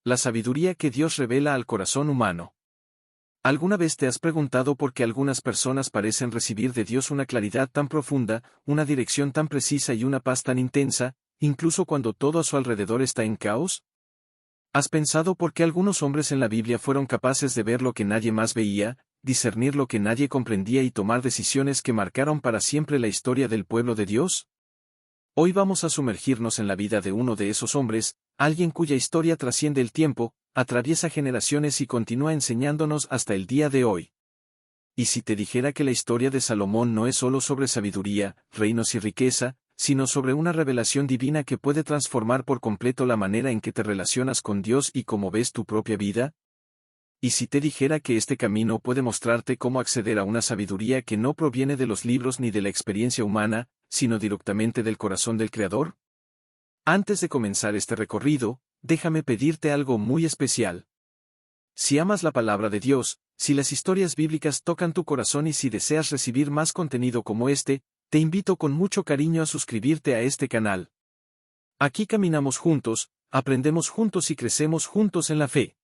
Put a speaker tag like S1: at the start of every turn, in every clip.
S1: La sabiduría que Dios revela al corazón humano. ¿Alguna vez te has preguntado por qué algunas personas parecen recibir de Dios una claridad tan profunda, una dirección tan precisa y una paz tan intensa, incluso cuando todo a su alrededor está en caos? ¿Has pensado por qué algunos hombres en la Biblia fueron capaces de ver lo que nadie más veía, discernir lo que nadie comprendía y tomar decisiones que marcaron para siempre la historia del pueblo de Dios? Hoy vamos a sumergirnos en la vida de uno de esos hombres, alguien cuya historia trasciende el tiempo, atraviesa generaciones y continúa enseñándonos hasta el día de hoy. ¿Y si te dijera que la historia de Salomón no es solo sobre sabiduría, reinos y riqueza, sino sobre una revelación divina que puede transformar por completo la manera en que te relacionas con Dios y cómo ves tu propia vida? ¿Y si te dijera que este camino puede mostrarte cómo acceder a una sabiduría que no proviene de los libros ni de la experiencia humana, sino directamente del corazón del Creador? Antes de comenzar este recorrido, déjame pedirte algo muy especial. Si amas la palabra de Dios, si las historias bíblicas tocan tu corazón y si deseas recibir más contenido como este, te invito con mucho cariño a suscribirte a este canal. Aquí caminamos juntos, aprendemos juntos y crecemos juntos en la fe.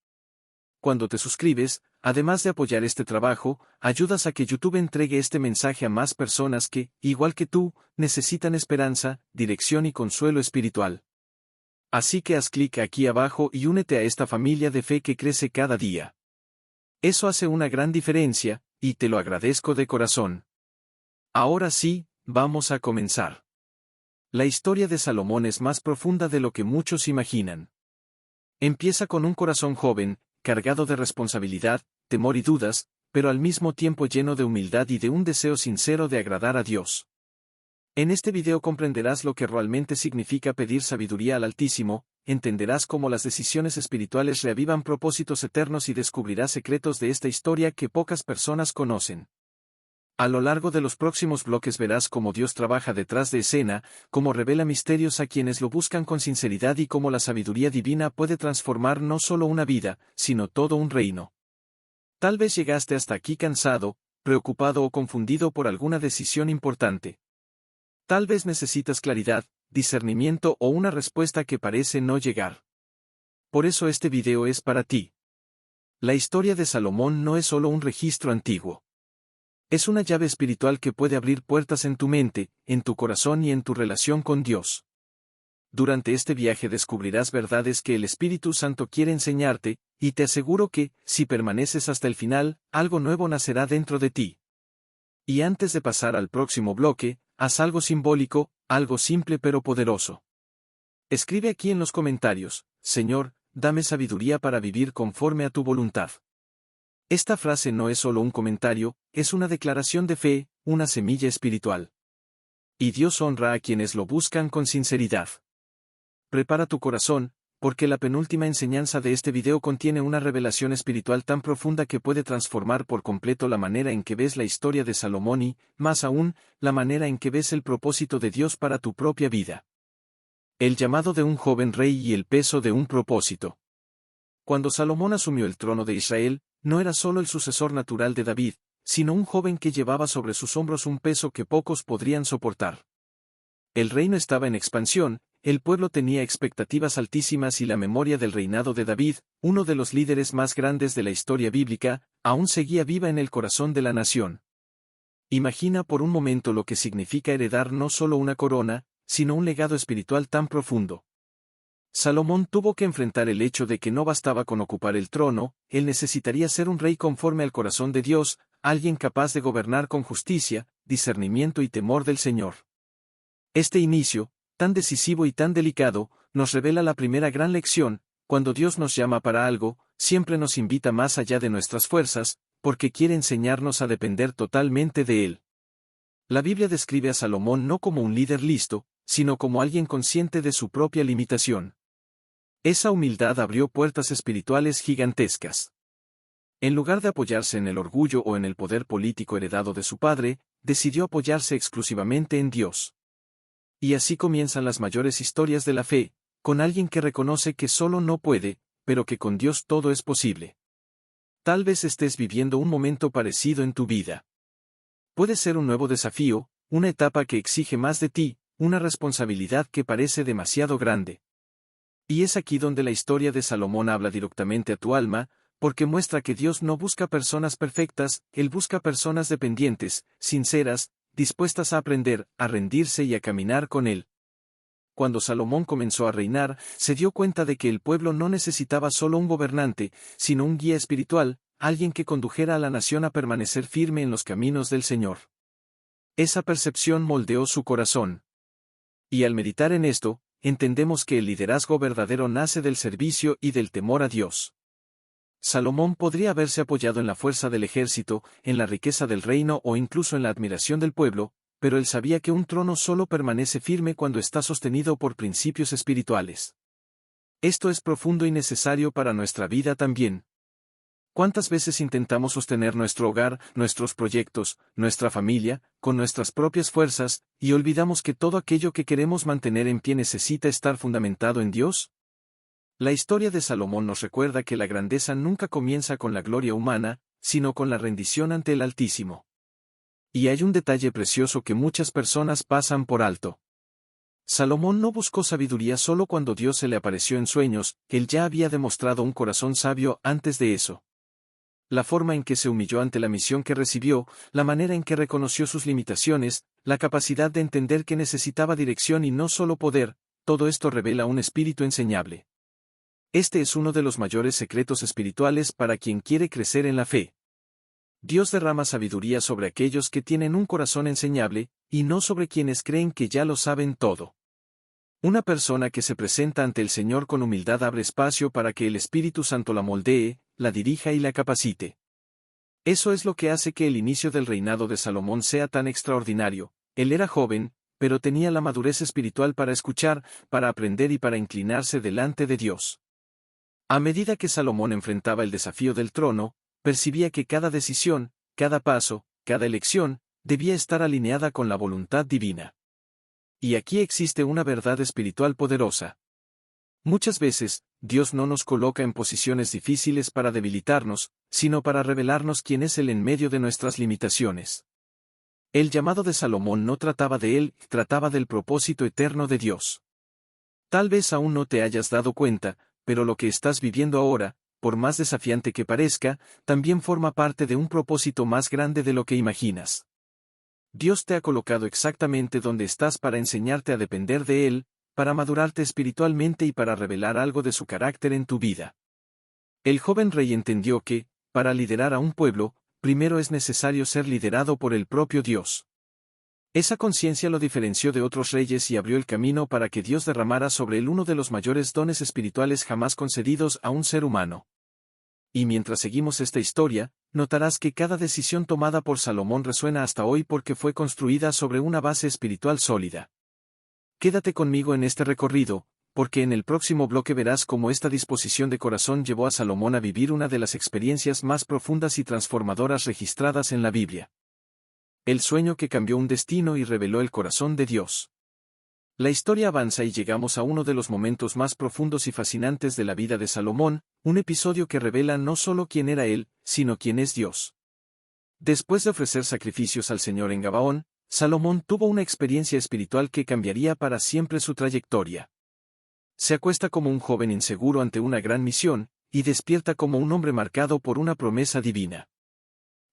S1: Cuando te suscribes, además de apoyar este trabajo, ayudas a que YouTube entregue este mensaje a más personas que, igual que tú, necesitan esperanza, dirección y consuelo espiritual. Así que haz clic aquí abajo y únete a esta familia de fe que crece cada día. Eso hace una gran diferencia, y te lo agradezco de corazón. Ahora sí, vamos a comenzar. La historia de Salomón es más profunda de lo que muchos imaginan. Empieza con un corazón joven, cargado de responsabilidad, temor y dudas, pero al mismo tiempo lleno de humildad y de un deseo sincero de agradar a Dios. En este video comprenderás lo que realmente significa pedir sabiduría al Altísimo, entenderás cómo las decisiones espirituales reavivan propósitos eternos y descubrirás secretos de esta historia que pocas personas conocen. A lo largo de los próximos bloques verás cómo Dios trabaja detrás de escena, cómo revela misterios a quienes lo buscan con sinceridad y cómo la sabiduría divina puede transformar no solo una vida, sino todo un reino. Tal vez llegaste hasta aquí cansado, preocupado o confundido por alguna decisión importante. Tal vez necesitas claridad, discernimiento o una respuesta que parece no llegar. Por eso este video es para ti. La historia de Salomón no es solo un registro antiguo. Es una llave espiritual que puede abrir puertas en tu mente, en tu corazón y en tu relación con Dios. Durante este viaje descubrirás verdades que el Espíritu Santo quiere enseñarte, y te aseguro que, si permaneces hasta el final, algo nuevo nacerá dentro de ti. Y antes de pasar al próximo bloque, haz algo simbólico, algo simple pero poderoso. Escribe aquí en los comentarios: Señor, dame sabiduría para vivir conforme a tu voluntad. Esta frase no es solo un comentario, es una declaración de fe, una semilla espiritual. Y Dios honra a quienes lo buscan con sinceridad. Prepara tu corazón, porque la penúltima enseñanza de este video contiene una revelación espiritual tan profunda que puede transformar por completo la manera en que ves la historia de Salomón y, más aún, la manera en que ves el propósito de Dios para tu propia vida. El llamado de un joven rey y el peso de un propósito. Cuando Salomón asumió el trono de Israel, no era solo el sucesor natural de David, sino un joven que llevaba sobre sus hombros un peso que pocos podrían soportar. El reino estaba en expansión, el pueblo tenía expectativas altísimas y la memoria del reinado de David, uno de los líderes más grandes de la historia bíblica, aún seguía viva en el corazón de la nación. Imagina por un momento lo que significa heredar no solo una corona, sino un legado espiritual tan profundo. Salomón tuvo que enfrentar el hecho de que no bastaba con ocupar el trono, él necesitaría ser un rey conforme al corazón de Dios, alguien capaz de gobernar con justicia, discernimiento y temor del Señor. Este inicio, tan decisivo y tan delicado, nos revela la primera gran lección: cuando Dios nos llama para algo, siempre nos invita más allá de nuestras fuerzas, porque quiere enseñarnos a depender totalmente de Él. La Biblia describe a Salomón no como un líder listo, sino como alguien consciente de su propia limitación. Esa humildad abrió puertas espirituales gigantescas. En lugar de apoyarse en el orgullo o en el poder político heredado de su padre, decidió apoyarse exclusivamente en Dios. Y así comienzan las mayores historias de la fe, con alguien que reconoce que solo no puede, pero que con Dios todo es posible. Tal vez estés viviendo un momento parecido en tu vida. Puede ser un nuevo desafío, una etapa que exige más de ti, una responsabilidad que parece demasiado grande. Y es aquí donde la historia de Salomón habla directamente a tu alma, porque muestra que Dios no busca personas perfectas, Él busca personas dependientes, sinceras, dispuestas a aprender, a rendirse y a caminar con Él. Cuando Salomón comenzó a reinar, se dio cuenta de que el pueblo no necesitaba solo un gobernante, sino un guía espiritual, alguien que condujera a la nación a permanecer firme en los caminos del Señor. Esa percepción moldeó su corazón. Y al meditar en esto, entendemos que el liderazgo verdadero nace del servicio y del temor a Dios. Salomón podría haberse apoyado en la fuerza del ejército, en la riqueza del reino o incluso en la admiración del pueblo, pero él sabía que un trono solo permanece firme cuando está sostenido por principios espirituales. Esto es profundo y necesario para nuestra vida también. ¿Cuántas veces intentamos sostener nuestro hogar, nuestros proyectos, nuestra familia, con nuestras propias fuerzas, y olvidamos que todo aquello que queremos mantener en pie necesita estar fundamentado en Dios? La historia de Salomón nos recuerda que la grandeza nunca comienza con la gloria humana, sino con la rendición ante el Altísimo. Y hay un detalle precioso que muchas personas pasan por alto. Salomón no buscó sabiduría solo cuando Dios se le apareció en sueños, él ya había demostrado un corazón sabio antes de eso. La forma en que se humilló ante la misión que recibió, la manera en que reconoció sus limitaciones, la capacidad de entender que necesitaba dirección y no solo poder, todo esto revela un espíritu enseñable. Este es uno de los mayores secretos espirituales para quien quiere crecer en la fe. Dios derrama sabiduría sobre aquellos que tienen un corazón enseñable, y no sobre quienes creen que ya lo saben todo. Una persona que se presenta ante el Señor con humildad abre espacio para que el Espíritu Santo la moldee, la dirija y la capacite. Eso es lo que hace que el inicio del reinado de Salomón sea tan extraordinario. Él era joven, pero tenía la madurez espiritual para escuchar, para aprender y para inclinarse delante de Dios. A medida que Salomón enfrentaba el desafío del trono, percibía que cada decisión, cada paso, cada elección, debía estar alineada con la voluntad divina. Y aquí existe una verdad espiritual poderosa. Muchas veces, Dios no nos coloca en posiciones difíciles para debilitarnos, sino para revelarnos quién es Él en medio de nuestras limitaciones. El llamado de Salomón no trataba de él, trataba del propósito eterno de Dios. Tal vez aún no te hayas dado cuenta, pero lo que estás viviendo ahora, por más desafiante que parezca, también forma parte de un propósito más grande de lo que imaginas. Dios te ha colocado exactamente donde estás para enseñarte a depender de Él, para madurarte espiritualmente y para revelar algo de su carácter en tu vida. El joven rey entendió que, para liderar a un pueblo, primero es necesario ser liderado por el propio Dios. Esa conciencia lo diferenció de otros reyes y abrió el camino para que Dios derramara sobre él uno de los mayores dones espirituales jamás concedidos a un ser humano. Y mientras seguimos esta historia, notarás que cada decisión tomada por Salomón resuena hasta hoy porque fue construida sobre una base espiritual sólida. Quédate conmigo en este recorrido, porque en el próximo bloque verás cómo esta disposición de corazón llevó a Salomón a vivir una de las experiencias más profundas y transformadoras registradas en la Biblia. El sueño que cambió un destino y reveló el corazón de Dios. La historia avanza y llegamos a uno de los momentos más profundos y fascinantes de la vida de Salomón, un episodio que revela no solo quién era él, sino quién es Dios. Después de ofrecer sacrificios al Señor en Gabaón, Salomón tuvo una experiencia espiritual que cambiaría para siempre su trayectoria. Se acuesta como un joven inseguro ante una gran misión, y despierta como un hombre marcado por una promesa divina.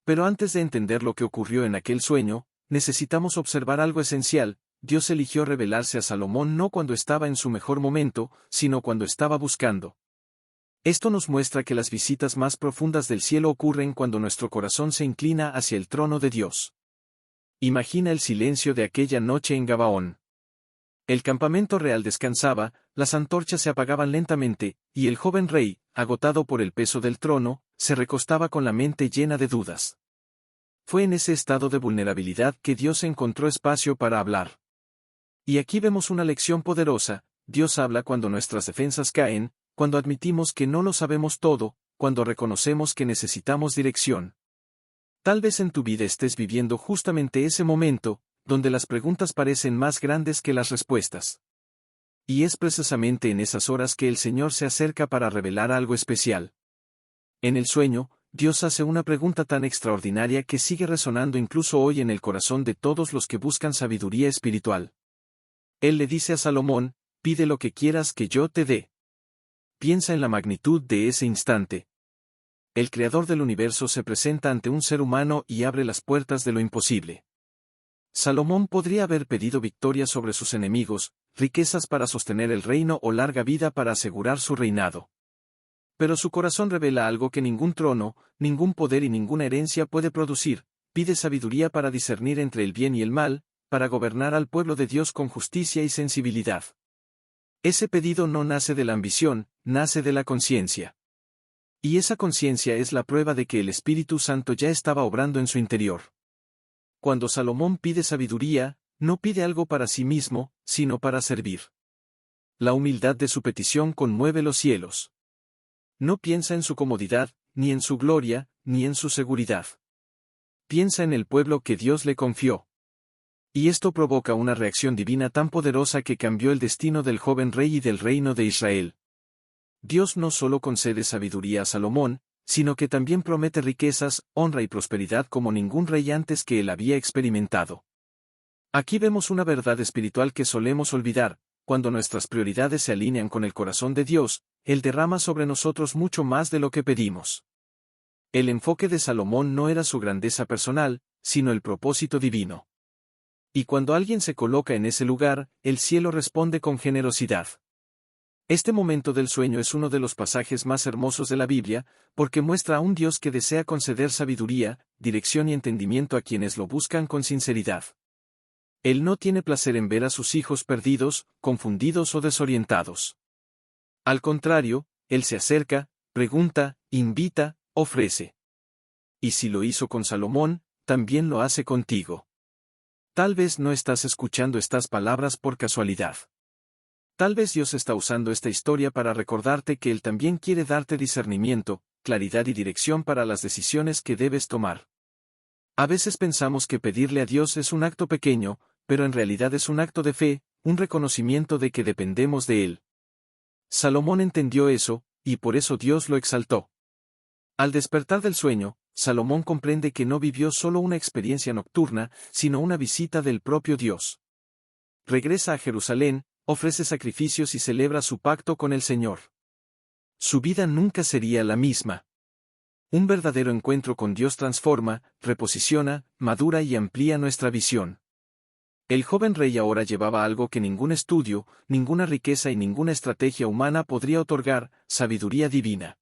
S1: Pero antes de entender lo que ocurrió en aquel sueño, necesitamos observar algo esencial. Dios eligió revelarse a Salomón no cuando estaba en su mejor momento, sino cuando estaba buscando. Esto nos muestra que las visitas más profundas del cielo ocurren cuando nuestro corazón se inclina hacia el trono de Dios. Imagina el silencio de aquella noche en Gabaón. El campamento real descansaba, las antorchas se apagaban lentamente, y el joven rey, agotado por el peso del trono, se recostaba con la mente llena de dudas. Fue en ese estado de vulnerabilidad que Dios encontró espacio para hablar. Y aquí vemos una lección poderosa. Dios habla cuando nuestras defensas caen, cuando admitimos que no lo sabemos todo, cuando reconocemos que necesitamos dirección. Tal vez en tu vida estés viviendo justamente ese momento, donde las preguntas parecen más grandes que las respuestas. Y es precisamente en esas horas que el Señor se acerca para revelar algo especial. En el sueño, Dios hace una pregunta tan extraordinaria que sigue resonando incluso hoy en el corazón de todos los que buscan sabiduría espiritual. Él le dice a Salomón: pide lo que quieras que yo te dé. piensa en la magnitud de ese instante. El creador del universo se presenta ante un ser humano y abre las puertas de lo imposible. Salomón podría haber pedido victoria sobre sus enemigos, riquezas para sostener el reino o larga vida para asegurar su reinado. Pero su corazón revela algo que ningún trono, ningún poder y ninguna herencia puede producir: pide sabiduría para discernir entre el bien y el mal, para gobernar al pueblo de Dios con justicia y sensibilidad. Ese pedido no nace de la ambición, nace de la conciencia. Y esa conciencia es la prueba de que el Espíritu Santo ya estaba obrando en su interior. Cuando Salomón pide sabiduría, no pide algo para sí mismo, sino para servir. La humildad de su petición conmueve los cielos. No piensa en su comodidad, ni en su gloria, ni en su seguridad. Piensa en el pueblo que Dios le confió. Y esto provoca una reacción divina tan poderosa que cambió el destino del joven rey y del reino de Israel. Dios no solo concede sabiduría a Salomón, sino que también promete riquezas, honra y prosperidad como ningún rey antes que él había experimentado. Aquí vemos una verdad espiritual que solemos olvidar: cuando nuestras prioridades se alinean con el corazón de Dios, Él derrama sobre nosotros mucho más de lo que pedimos. El enfoque de Salomón no era su grandeza personal, sino el propósito divino. Y cuando alguien se coloca en ese lugar, el cielo responde con generosidad. Este momento del sueño es uno de los pasajes más hermosos de la Biblia, porque muestra a un Dios que desea conceder sabiduría, dirección y entendimiento a quienes lo buscan con sinceridad. Él no tiene placer en ver a sus hijos perdidos, confundidos o desorientados. Al contrario, Él se acerca, pregunta, invita, ofrece. Y si lo hizo con Salomón, también lo hace contigo. Tal vez no estás escuchando estas palabras por casualidad. Tal vez Dios está usando esta historia para recordarte que Él también quiere darte discernimiento, claridad y dirección para las decisiones que debes tomar. A veces pensamos que pedirle a Dios es un acto pequeño, pero en realidad es un acto de fe, un reconocimiento de que dependemos de Él. Salomón entendió eso, y por eso Dios lo exaltó. Al despertar del sueño, Salomón comprende que no vivió solo una experiencia nocturna, sino una visita del propio Dios. Regresa a Jerusalén, ofrece sacrificios y celebra su pacto con el Señor. Su vida nunca sería la misma. Un verdadero encuentro con Dios transforma, reposiciona, madura y amplía nuestra visión. El joven rey ahora llevaba algo que ningún estudio, ninguna riqueza y ninguna estrategia humana podría otorgar: sabiduría divina.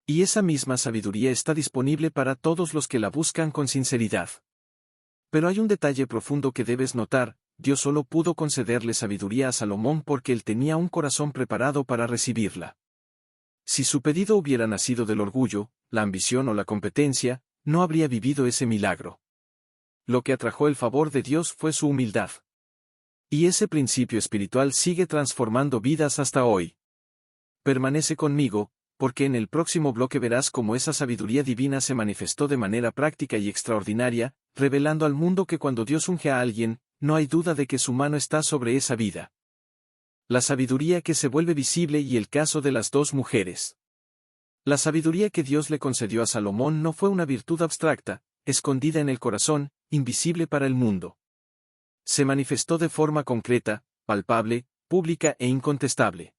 S1: Y esa misma sabiduría está disponible para todos los que la buscan con sinceridad. Pero hay un detalle profundo que debes notar: Dios solo pudo concederle sabiduría a Salomón porque él tenía un corazón preparado para recibirla. Si su pedido hubiera nacido del orgullo, la ambición o la competencia, no habría vivido ese milagro. Lo que atrajo el favor de Dios fue su humildad. Y ese principio espiritual sigue transformando vidas hasta hoy. Permanece conmigo, porque en el próximo bloque verás cómo esa sabiduría divina se manifestó de manera práctica y extraordinaria, revelando al mundo que cuando Dios unge a alguien, no hay duda de que su mano está sobre esa vida. La sabiduría que se vuelve visible y el caso de las dos mujeres. La sabiduría que Dios le concedió a Salomón no fue una virtud abstracta, escondida en el corazón, invisible para el mundo. Se manifestó de forma concreta, palpable, pública e incontestable.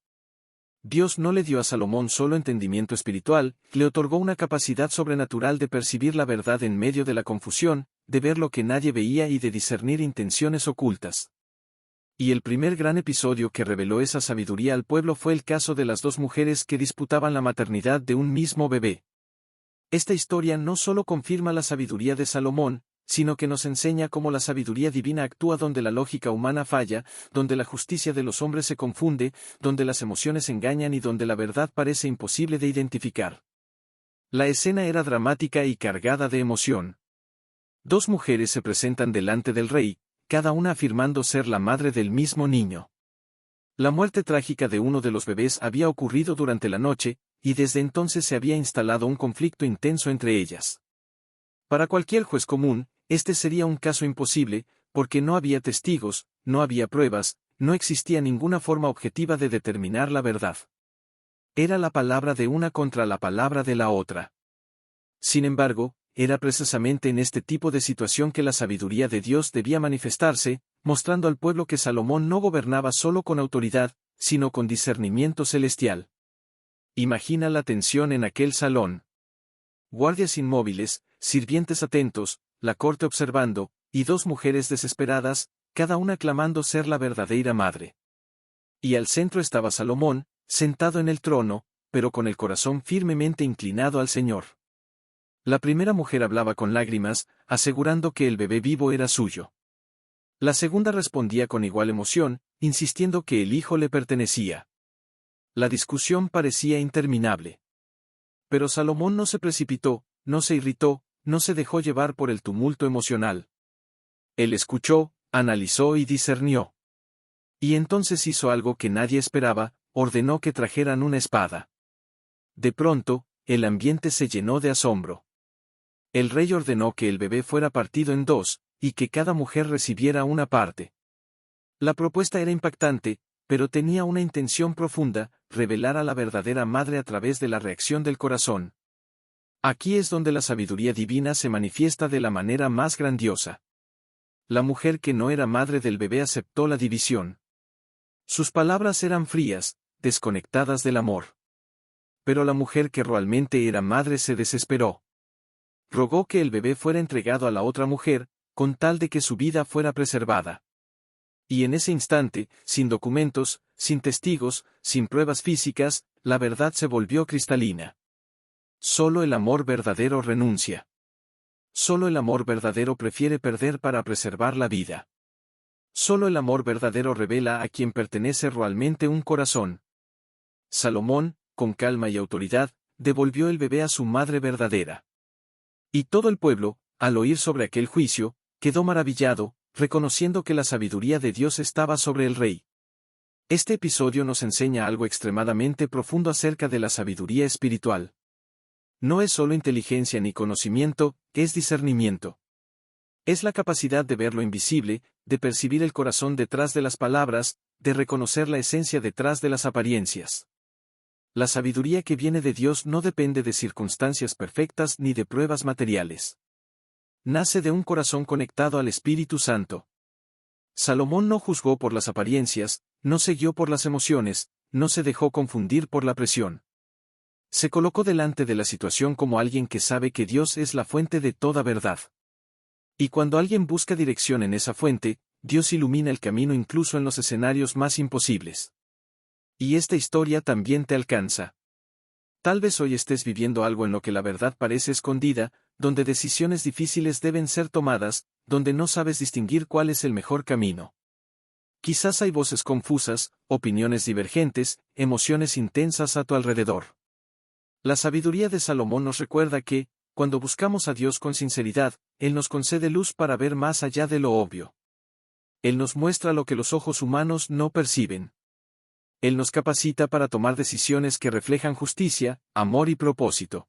S1: Dios no le dio a Salomón solo entendimiento espiritual, le otorgó una capacidad sobrenatural de percibir la verdad en medio de la confusión, de ver lo que nadie veía y de discernir intenciones ocultas. Y el primer gran episodio que reveló esa sabiduría al pueblo fue el caso de las dos mujeres que disputaban la maternidad de un mismo bebé. Esta historia no solo confirma la sabiduría de Salomón, sino que nos enseña cómo la sabiduría divina actúa donde la lógica humana falla, donde la justicia de los hombres se confunde, donde las emociones engañan y donde la verdad parece imposible de identificar. La escena era dramática y cargada de emoción. Dos mujeres se presentan delante del rey, cada una afirmando ser la madre del mismo niño. La muerte trágica de uno de los bebés había ocurrido durante la noche, y desde entonces se había instalado un conflicto intenso entre ellas. Para cualquier juez común, este sería un caso imposible, porque no había testigos, no había pruebas, no existía ninguna forma objetiva de determinar la verdad. Era la palabra de una contra la palabra de la otra. Sin embargo, era precisamente en este tipo de situación que la sabiduría de Dios debía manifestarse, mostrando al pueblo que Salomón no gobernaba solo con autoridad, sino con discernimiento celestial. Imagina la tensión en aquel salón. Guardias inmóviles, sirvientes atentos, la corte observando, y dos mujeres desesperadas, cada una clamando ser la verdadera madre. Y al centro estaba Salomón, sentado en el trono, pero con el corazón firmemente inclinado al Señor. La primera mujer hablaba con lágrimas, asegurando que el bebé vivo era suyo. La segunda respondía con igual emoción, insistiendo que el hijo le pertenecía. La discusión parecía interminable. Pero Salomón no se precipitó, no se irritó, no se dejó llevar por el tumulto emocional. Él escuchó, analizó y discernió. Y entonces hizo algo que nadie esperaba, ordenó que trajeran una espada. De pronto, el ambiente se llenó de asombro. El rey ordenó que el bebé fuera partido en dos, y que cada mujer recibiera una parte. La propuesta era impactante, pero tenía una intención profunda, revelar a la verdadera madre a través de la reacción del corazón. Aquí es donde la sabiduría divina se manifiesta de la manera más grandiosa. La mujer que no era madre del bebé aceptó la división. Sus palabras eran frías, desconectadas del amor. Pero la mujer que realmente era madre se desesperó. Rogó que el bebé fuera entregado a la otra mujer, con tal de que su vida fuera preservada. Y en ese instante, sin documentos, sin testigos, sin pruebas físicas, la verdad se volvió cristalina. Solo el amor verdadero renuncia. Solo el amor verdadero prefiere perder para preservar la vida. Solo el amor verdadero revela a quien pertenece realmente un corazón. Salomón, con calma y autoridad, devolvió el bebé a su madre verdadera. Y todo el pueblo, al oír sobre aquel juicio, quedó maravillado, reconociendo que la sabiduría de Dios estaba sobre el rey. Este episodio nos enseña algo extremadamente profundo acerca de la sabiduría espiritual. No es solo inteligencia ni conocimiento, es discernimiento. Es la capacidad de ver lo invisible, de percibir el corazón detrás de las palabras, de reconocer la esencia detrás de las apariencias. La sabiduría que viene de Dios no depende de circunstancias perfectas ni de pruebas materiales. Nace de un corazón conectado al Espíritu Santo. Salomón no juzgó por las apariencias, no se guió por las emociones, no se dejó confundir por la presión. Se colocó delante de la situación como alguien que sabe que Dios es la fuente de toda verdad. Y cuando alguien busca dirección en esa fuente, Dios ilumina el camino incluso en los escenarios más imposibles. Y esta historia también te alcanza. Tal vez hoy estés viviendo algo en lo que la verdad parece escondida, donde decisiones difíciles deben ser tomadas, donde no sabes distinguir cuál es el mejor camino. Quizás hay voces confusas, opiniones divergentes, emociones intensas a tu alrededor. La sabiduría de Salomón nos recuerda que, cuando buscamos a Dios con sinceridad, Él nos concede luz para ver más allá de lo obvio. Él nos muestra lo que los ojos humanos no perciben. Él nos capacita para tomar decisiones que reflejan justicia, amor y propósito.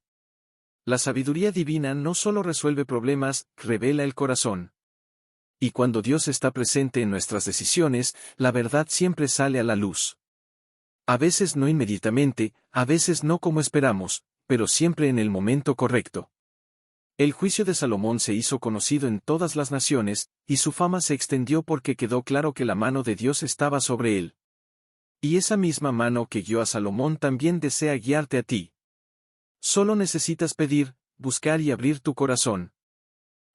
S1: La sabiduría divina no solo resuelve problemas, revela el corazón. Y cuando Dios está presente en nuestras decisiones, la verdad siempre sale a la luz. A veces no inmediatamente, a veces no como esperamos, pero siempre en el momento correcto. El juicio de Salomón se hizo conocido en todas las naciones, y su fama se extendió porque quedó claro que la mano de Dios estaba sobre él. Y esa misma mano que guió a Salomón también desea guiarte a ti. Solo necesitas pedir, buscar y abrir tu corazón.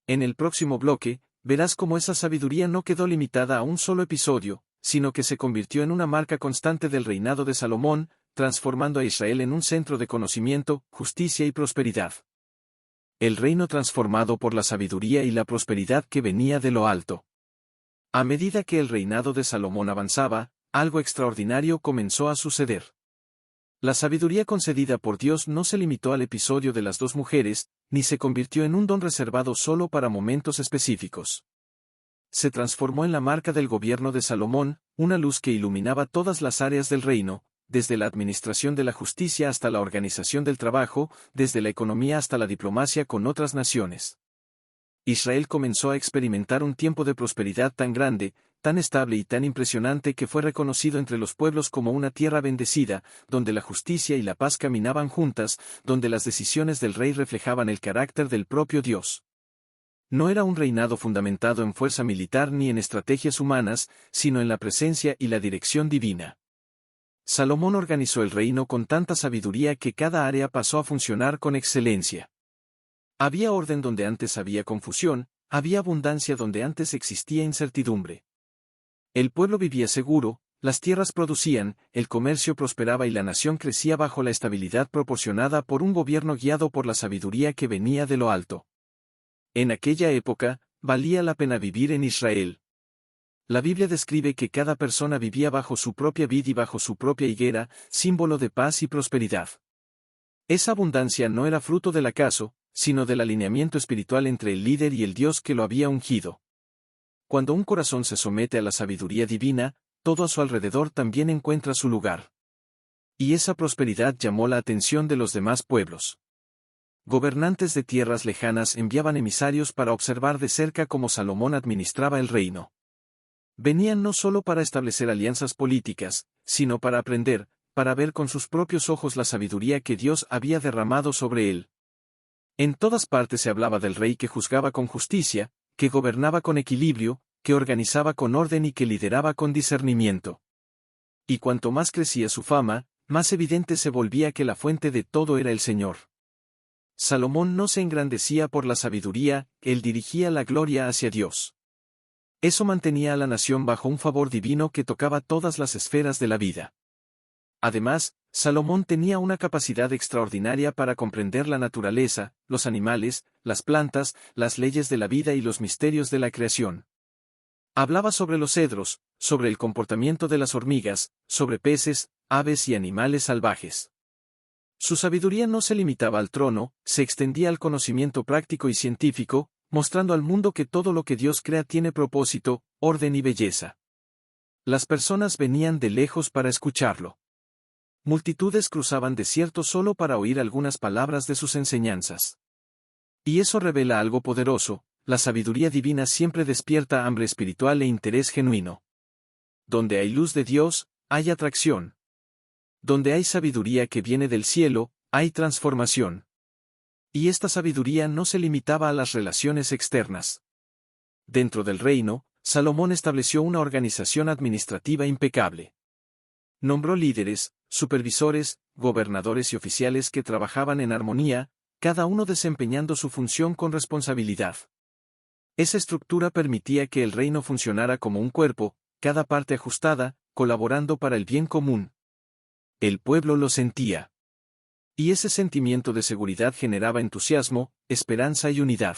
S1: En el próximo bloque, verás cómo esa sabiduría no quedó limitada a un solo episodio, sino que se convirtió en una marca constante del reinado de Salomón, transformando a Israel en un centro de conocimiento, justicia y prosperidad. El reino transformado por la sabiduría y la prosperidad que venía de lo alto. A medida que el reinado de Salomón avanzaba, algo extraordinario comenzó a suceder. La sabiduría concedida por Dios no se limitó al episodio de las dos mujeres, ni se convirtió en un don reservado solo para momentos específicos. Se transformó en la marca del gobierno de Salomón, una luz que iluminaba todas las áreas del reino, desde la administración de la justicia hasta la organización del trabajo, desde la economía hasta la diplomacia con otras naciones. Israel comenzó a experimentar un tiempo de prosperidad tan grande, tan estable y tan impresionante que fue reconocido entre los pueblos como una tierra bendecida, donde la justicia y la paz caminaban juntas, donde las decisiones del rey reflejaban el carácter del propio Dios. No era un reinado fundamentado en fuerza militar ni en estrategias humanas, sino en la presencia y la dirección divina. Salomón organizó el reino con tanta sabiduría que cada área pasó a funcionar con excelencia. Había orden donde antes había confusión, había abundancia donde antes existía incertidumbre. El pueblo vivía seguro, las tierras producían, el comercio prosperaba y la nación crecía bajo la estabilidad proporcionada por un gobierno guiado por la sabiduría que venía de lo alto. En aquella época, valía la pena vivir en Israel. La Biblia describe que cada persona vivía bajo su propia vid y bajo su propia higuera, símbolo de paz y prosperidad. Esa abundancia no era fruto del acaso, sino del alineamiento espiritual entre el líder y el Dios que lo había ungido. Cuando un corazón se somete a la sabiduría divina, todo a su alrededor también encuentra su lugar. Y esa prosperidad llamó la atención de los demás pueblos. Gobernantes de tierras lejanas enviaban emisarios para observar de cerca cómo Salomón administraba el reino. Venían no solo para establecer alianzas políticas, sino para aprender, para ver con sus propios ojos la sabiduría que Dios había derramado sobre él. En todas partes se hablaba del rey que juzgaba con justicia, que gobernaba con equilibrio, que organizaba con orden y que lideraba con discernimiento. Y cuanto más crecía su fama, más evidente se volvía que la fuente de todo era el Señor. Salomón no se engrandecía por la sabiduría, él dirigía la gloria hacia Dios. Eso mantenía a la nación bajo un favor divino que tocaba todas las esferas de la vida. Además, Salomón tenía una capacidad extraordinaria para comprender la naturaleza, los animales, las plantas, las leyes de la vida y los misterios de la creación. Hablaba sobre los cedros, sobre el comportamiento de las hormigas, sobre peces, aves y animales salvajes. Su sabiduría no se limitaba al trono, se extendía al conocimiento práctico y científico, mostrando al mundo que todo lo que Dios crea tiene propósito, orden y belleza. Las personas venían de lejos para escucharlo. Multitudes cruzaban desiertos solo para oír algunas palabras de sus enseñanzas. Y eso revela algo poderoso, la sabiduría divina siempre despierta hambre espiritual e interés genuino. Donde hay luz de Dios, hay atracción. Donde hay sabiduría que viene del cielo, hay transformación. Y esta sabiduría no se limitaba a las relaciones externas. Dentro del reino, Salomón estableció una organización administrativa impecable. Nombró líderes, supervisores, gobernadores y oficiales que trabajaban en armonía, cada uno desempeñando su función con responsabilidad. Esa estructura permitía que el reino funcionara como un cuerpo, cada parte ajustada, colaborando para el bien común. El pueblo lo sentía. Y ese sentimiento de seguridad generaba entusiasmo, esperanza y unidad.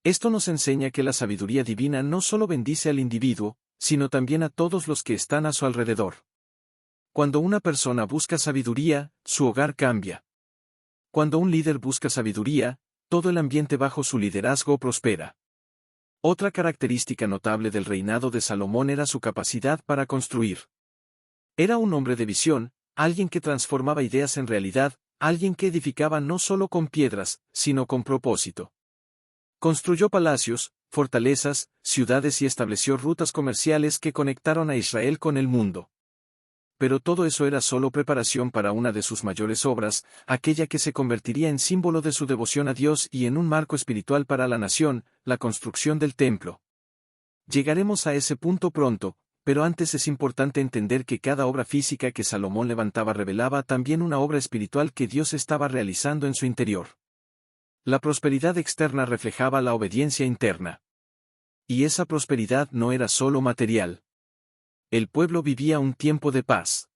S1: Esto nos enseña que la sabiduría divina no solo bendice al individuo, sino también a todos los que están a su alrededor. Cuando una persona busca sabiduría, su hogar cambia. Cuando un líder busca sabiduría, todo el ambiente bajo su liderazgo prospera. Otra característica notable del reinado de Salomón era su capacidad para construir. Era un hombre de visión, alguien que transformaba ideas en realidad, alguien que edificaba no solo con piedras, sino con propósito. Construyó palacios, fortalezas, ciudades y estableció rutas comerciales que conectaron a Israel con el mundo. Pero todo eso era solo preparación para una de sus mayores obras, aquella que se convertiría en símbolo de su devoción a Dios y en un marco espiritual para la nación, la construcción del templo. Llegaremos a ese punto pronto, pero antes es importante entender que cada obra física que Salomón levantaba revelaba también una obra espiritual que Dios estaba realizando en su interior. La prosperidad externa reflejaba la obediencia interna. Y esa prosperidad no era solo material. El pueblo vivía un tiempo de paz.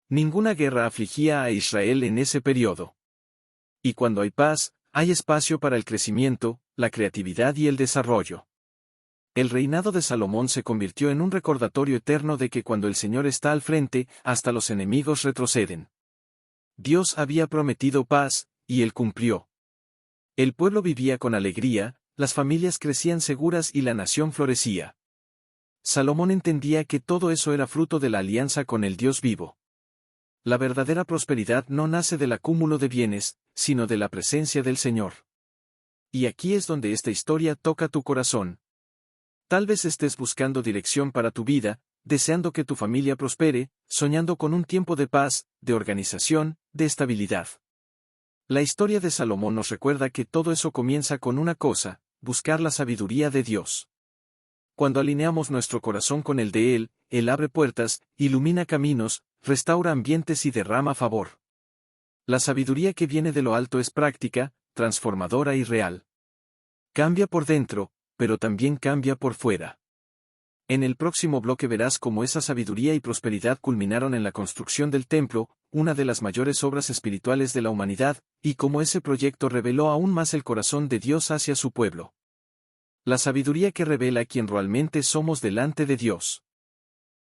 S1: Ninguna guerra afligía a Israel en ese periodo. Y cuando hay paz, hay espacio para el crecimiento, la creatividad y el desarrollo. El reinado de Salomón se convirtió en un recordatorio eterno de que cuando el Señor está al frente, hasta los enemigos retroceden. Dios había prometido paz, y Él cumplió. El pueblo vivía con alegría, las familias crecían seguras y la nación florecía. Salomón entendía que todo eso era fruto de la alianza con el Dios vivo. La verdadera prosperidad no nace del acúmulo de bienes, sino de la presencia del Señor. Y aquí es donde esta historia toca tu corazón. Tal vez estés buscando dirección para tu vida, deseando que tu familia prospere, soñando con un tiempo de paz, de organización, de estabilidad. La historia de Salomón nos recuerda que todo eso comienza con una cosa: buscar la sabiduría de Dios. Cuando alineamos nuestro corazón con el de Él, Él abre puertas, ilumina caminos, restaura ambientes y derrama favor. La sabiduría que viene de lo alto es práctica, transformadora y real. Cambia por dentro, pero también cambia por fuera. En el próximo bloque verás cómo esa sabiduría y prosperidad culminaron en la construcción del templo, una de las mayores obras espirituales de la humanidad, y cómo ese proyecto reveló aún más el corazón de Dios hacia su pueblo. La sabiduría que revela quién realmente somos delante de Dios.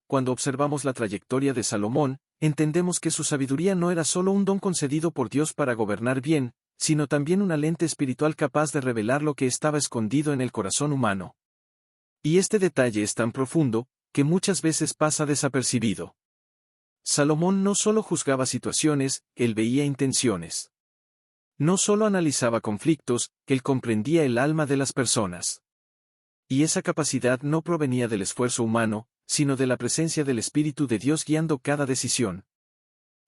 S1: Cuando observamos la trayectoria de Salomón, entendemos que su sabiduría no era solo un don concedido por Dios para gobernar bien, sino también una lente espiritual capaz de revelar lo que estaba escondido en el corazón humano. Y este detalle es tan profundo, que muchas veces pasa desapercibido. Salomón no solo juzgaba situaciones, él veía intenciones. No solo analizaba conflictos, él comprendía el alma de las personas. Y esa capacidad no provenía del esfuerzo humano, sino de la presencia del Espíritu de Dios guiando cada decisión.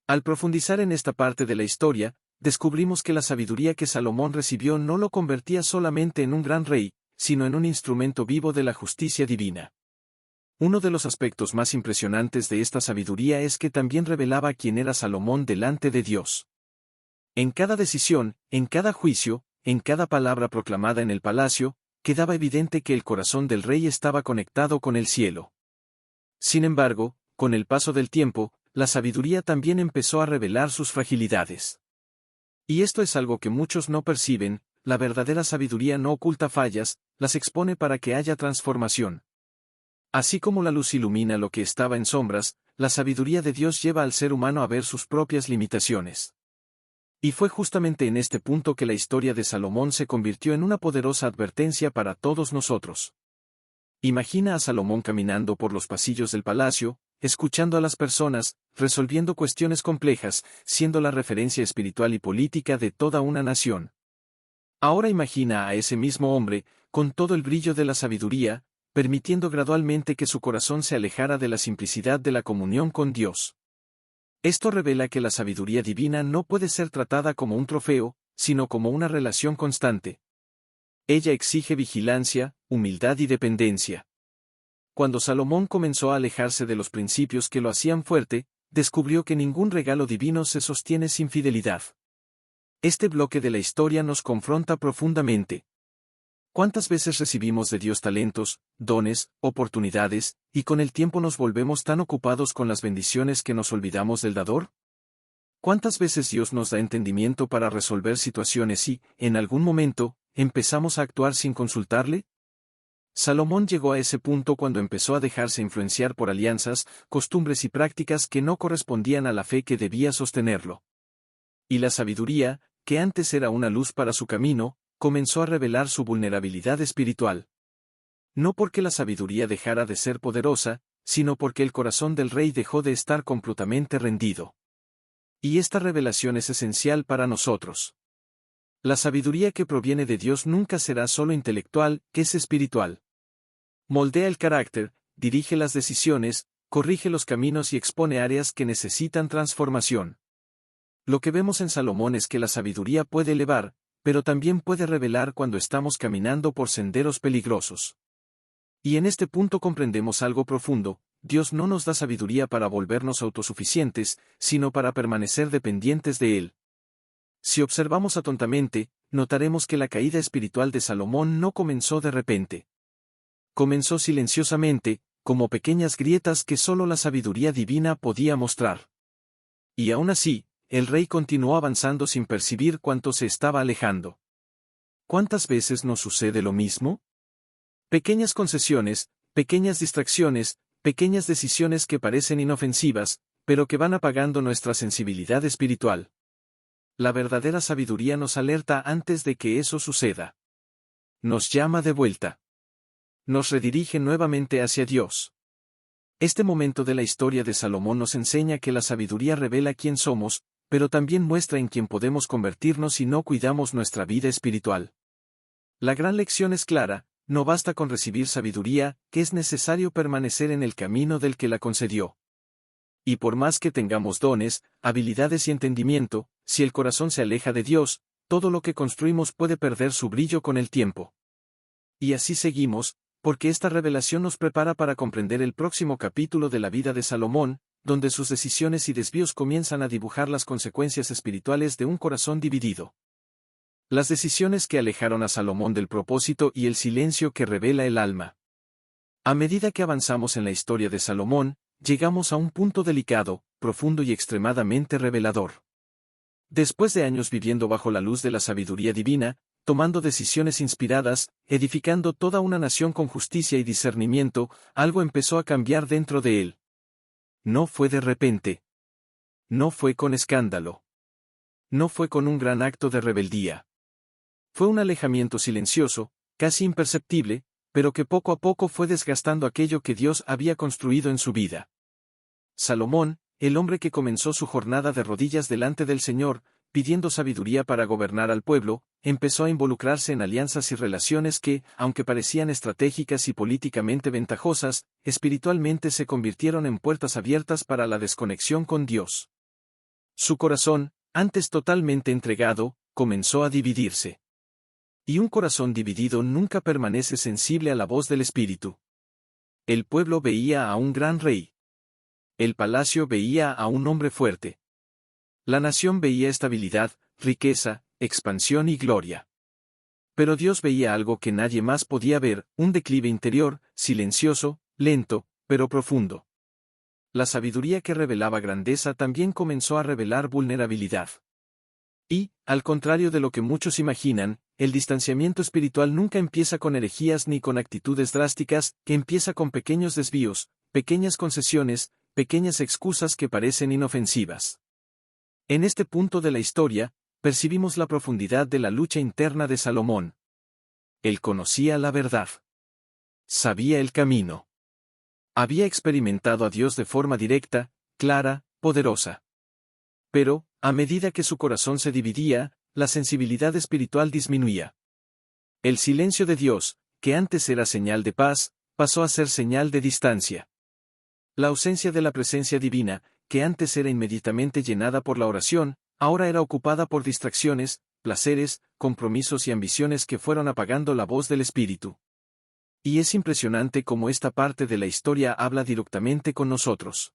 S1: Al profundizar en esta parte de la historia, descubrimos que la sabiduría que Salomón recibió no lo convertía solamente en un gran rey, sino en un instrumento vivo de la justicia divina. Uno de los aspectos más impresionantes de esta sabiduría es que también revelaba quién era Salomón delante de Dios. En cada decisión, en cada juicio, en cada palabra proclamada en el palacio, quedaba evidente que el corazón del rey estaba conectado con el cielo. Sin embargo, con el paso del tiempo, la sabiduría también empezó a revelar sus fragilidades. Y esto es algo que muchos no perciben. La verdadera sabiduría no oculta fallas, las expone para que haya transformación. Así como la luz ilumina lo que estaba en sombras, la sabiduría de Dios lleva al ser humano a ver sus propias limitaciones. Y fue justamente en este punto que la historia de Salomón se convirtió en una poderosa advertencia para todos nosotros. Imagina a Salomón caminando por los pasillos del palacio, escuchando a las personas, resolviendo cuestiones complejas, siendo la referencia espiritual y política de toda una nación. Ahora imagina a ese mismo hombre, con todo el brillo de la sabiduría, permitiendo gradualmente que su corazón se alejara de la simplicidad de la comunión con Dios. Esto revela que la sabiduría divina no puede ser tratada como un trofeo, sino como una relación constante. Ella exige vigilancia, humildad y dependencia. Cuando Salomón comenzó a alejarse de los principios que lo hacían fuerte, descubrió que ningún regalo divino se sostiene sin fidelidad. Este bloque de la historia nos confronta profundamente. ¿Cuántas veces recibimos de Dios talentos, dones, oportunidades, y con el tiempo nos volvemos tan ocupados con las bendiciones que nos olvidamos del dador? ¿Cuántas veces Dios nos da entendimiento para resolver situaciones y, en algún momento, empezamos a actuar sin consultarle? Salomón llegó a ese punto cuando empezó a dejarse influenciar por alianzas, costumbres y prácticas que no correspondían a la fe que debía sostenerlo. Y la sabiduría, que antes era una luz para su camino, comenzó a revelar su vulnerabilidad espiritual. No porque la sabiduría dejara de ser poderosa, sino porque el corazón del rey dejó de estar completamente rendido. Y esta revelación es esencial para nosotros. La sabiduría que proviene de Dios nunca será solo intelectual, es espiritual. Moldea el carácter, dirige las decisiones, corrige los caminos y expone áreas que necesitan transformación. Lo que vemos en Salomón es que la sabiduría puede elevar, pero también puede revelar cuando estamos caminando por senderos peligrosos. Y en este punto comprendemos algo profundo: Dios no nos da sabiduría para volvernos autosuficientes, sino para permanecer dependientes de Él. Si observamos atentamente, notaremos que la caída espiritual de Salomón no comenzó de repente. Comenzó silenciosamente, como pequeñas grietas que solo la sabiduría divina podía mostrar. Y aún así, el rey continuó avanzando sin percibir cuánto se estaba alejando. ¿Cuántas veces nos sucede lo mismo? Pequeñas concesiones, pequeñas distracciones, pequeñas decisiones que parecen inofensivas, pero que van apagando nuestra sensibilidad espiritual. La verdadera sabiduría nos alerta antes de que eso suceda. Nos llama de vuelta. Nos redirige nuevamente hacia Dios. Este momento de la historia de Salomón nos enseña que la sabiduría revela quién somos, pero también muestra en quién podemos convertirnos si no cuidamos nuestra vida espiritual. La gran lección es clara: no basta con recibir sabiduría, que es necesario permanecer en el camino del que la concedió. Y por más que tengamos dones, habilidades y entendimiento, si el corazón se aleja de Dios, todo lo que construimos puede perder su brillo con el tiempo. Y así seguimos, porque esta revelación nos prepara para comprender el próximo capítulo de la vida de Salomón, donde sus decisiones y desvíos comienzan a dibujar las consecuencias espirituales de un corazón dividido. Las decisiones que alejaron a Salomón del propósito y el silencio que revela el alma. A medida que avanzamos en la historia de Salomón, llegamos a un punto delicado, profundo y extremadamente revelador. Después de años viviendo bajo la luz de la sabiduría divina, tomando decisiones inspiradas, edificando toda una nación con justicia y discernimiento, algo empezó a cambiar dentro de él. No fue de repente. No fue con escándalo. No fue con un gran acto de rebeldía. Fue un alejamiento silencioso, casi imperceptible, pero que poco a poco fue desgastando aquello que Dios había construido en su vida. Salomón, el hombre que comenzó su jornada de rodillas delante del Señor, pidiendo sabiduría para gobernar al pueblo, empezó a involucrarse en alianzas y relaciones que, aunque parecían estratégicas y políticamente ventajosas, espiritualmente se convirtieron en puertas abiertas para la desconexión con Dios. Su corazón, antes totalmente entregado, comenzó a dividirse. Y un corazón dividido nunca permanece sensible a la voz del Espíritu. El pueblo veía a un gran rey. El palacio veía a un hombre fuerte. La nación veía estabilidad, riqueza, expansión y gloria. Pero Dios veía algo que nadie más podía ver, un declive interior, silencioso, lento, pero profundo. La sabiduría que revelaba grandeza también comenzó a revelar vulnerabilidad. Y, al contrario de lo que muchos imaginan, el distanciamiento espiritual nunca empieza con herejías ni con actitudes drásticas, que empieza con pequeños desvíos, pequeñas concesiones, pequeñas excusas que parecen inofensivas. En este punto de la historia, percibimos la profundidad de la lucha interna de Salomón. Él conocía la verdad. Sabía el camino. Había experimentado a Dios de forma directa, clara, poderosa. Pero, a medida que su corazón se dividía, la sensibilidad espiritual disminuía. El silencio de Dios, que antes era señal de paz, pasó a ser señal de distancia. La ausencia de la presencia divina, que antes era inmediatamente llenada por la oración, ahora era ocupada por distracciones, placeres, compromisos y ambiciones que fueron apagando la voz del Espíritu. Y es impresionante cómo esta parte de la historia habla directamente con nosotros.